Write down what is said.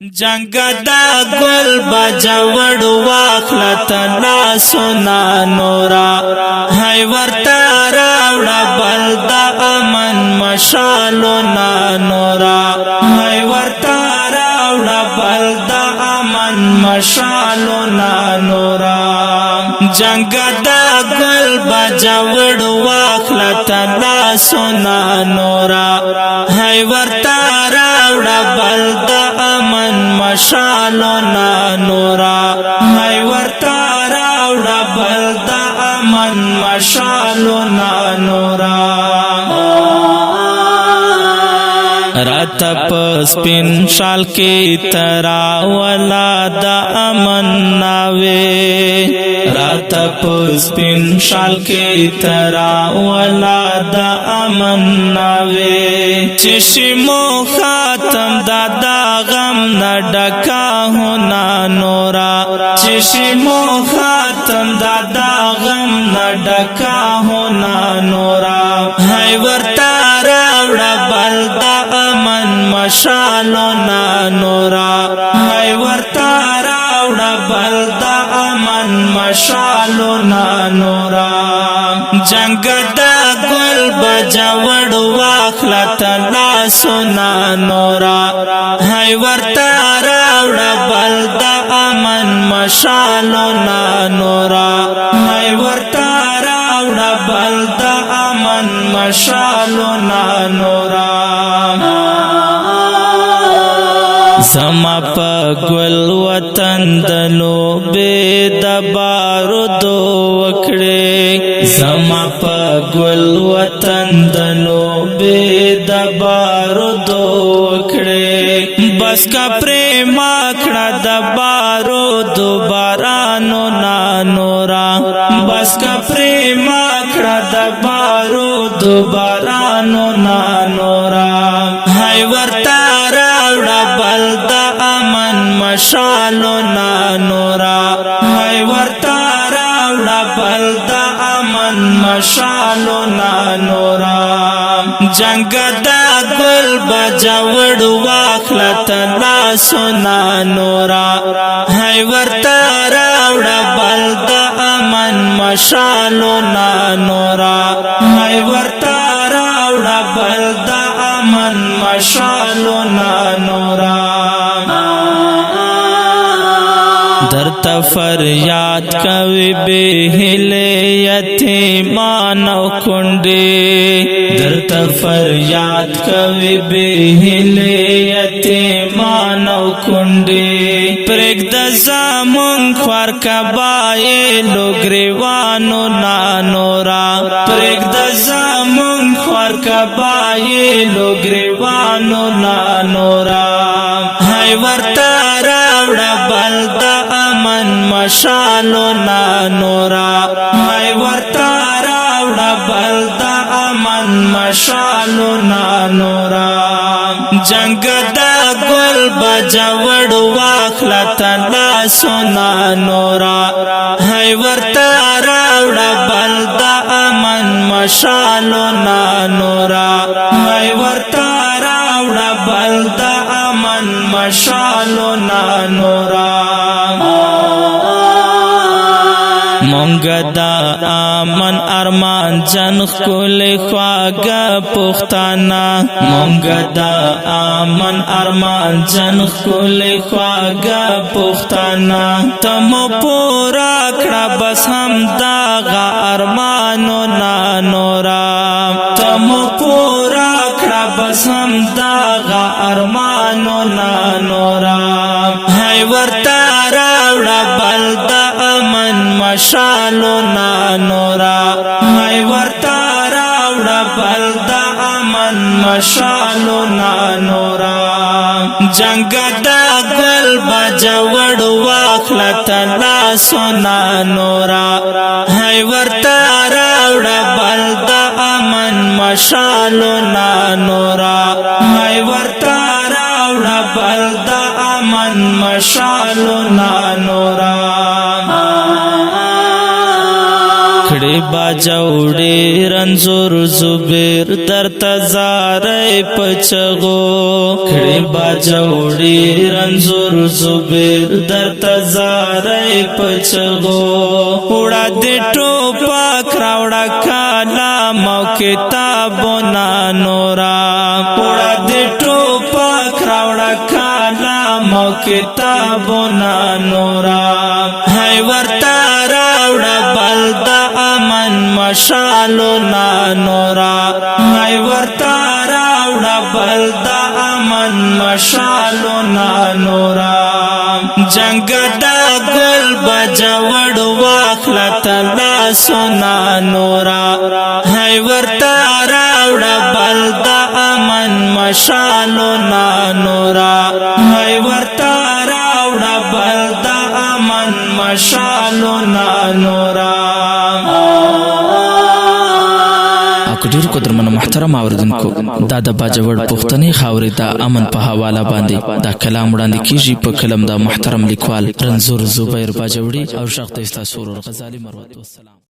جنگ دا گل بجوڑ واخلت لاسنا نورا ہے ورطا راوڑا بلدا امن مشالنا نورا ہے ورطا راوڑا بلدا امن مشالنا نورا جنگ دا گل بجوڑ واخلت لاسنا نورا ہے ورطا راوڑا بلدا امن مشالنا نورا ہے ورطا راوڑا بلدا امن مشالنا نورا رات پس پن شال کی ترا ولا دا امن ناوے رات پس پن شال کی ترا ولا دا امن ناوے چشمو خاتم دا غم نڈکا ہونا نورا چشمو خاتم دا غم نڈکا ہونا نورا ہے ورطا راوڑا بلدا امن مشالنا نورا ہے ورطا راوڑا بلدا امن مشالنا نورا جنگ دا گل بجوڑ واخلت لاسنا نورا ہے ورطا راوڑا بلدا امن مشالنا نورا ہے ورطا راوڑا بلدا امن مشالنا نورا زما پا گل وطن دلو بے دبارو وکڑے زما پا گل وطن دلو بے دبارو وکڑے بس کا پریم آکڑا دبارو دوبارانو نانورا بس کا پریم آکڑا دبارو دوبارانو نانورا ہے ورطا راوڑا بلدا امن مشالنا نورا ہے ورطا راوڑا بلدا امن مشالنا نورا جنگ دا گل بجوڑ واخلت لاسنا نورا ہے ورطا راوڑا بلدا امن مشالنا نورا ہے ورطا راوڑا بلدا امن مشالنا نورا درتا فریاد کوي بهله یتیمان او کونډې درتا فریاد کوي بهله یتیمان او کونډې پرګ د زمون خور کبای لوګریوانو نانورا پرګ د زمون خور کبای لوګریوانو نانورا ہے ورطا راوڑا بلدا امن مشالنا نورا ہے ورطا راوڑا بلدا امن مشالنا نورا جنگ دا گل بجوڑ واخلت لاسنا نورا ہے ورطا راوڑا بلدا امن مشالنا نورا ہے ورطا راوڑا بلدا امن مشالنا نورا مونگا دا آمن ارمان جنخ کل خواگا پختانا مونگا دا آمن ارمان جنخ کل خواگا پختانا تمو پورا کڑا بس ہم داغا ارمانو نانورا تمو پورا کڑا بس ہم داغا ارمانو نانورا ہے ورطا راوڑا بلدا امن مشالنا نورا ہے ورطا راوڑا بلدا امن مشالنا نورا جنگ دا گل بجوڑ واخلت لاسنا نورا ہے ورطا راوڑا بلدا امن مشالنا نورا ہے ورطا راوڑا بلدا امن مشالنا نورا کړي باجوړي رنزور زبیر درته زارې پچغو کړي باجوړي رنزور زبیر درته زارې پچغو وړا دې ټوپک راوړه کلام او کتابونه نورا وړا دې ټوپک راوړه کلام او کتابونه نورا هی ورته راوړه بل د امن مشالونه نورا هی ورته راوړه بل د امن مشالونه نورا جنگ د ګل بجوړ واخله تلاسونه نورا هی ورته راوړه بل د امن مشالونه نورا هی ورته راوړه بل د امن مشالونه نورا. ډیر قدرمن محترم اوریدونکو دا د باجوړ پښتني خاورې د امن په حواله باندې دا کلام وړاندې کیږي په کلم د محترم لیکوال رنزور زبیر باجوړي او شیخ تاسو ورور غزالی مروت والسلام.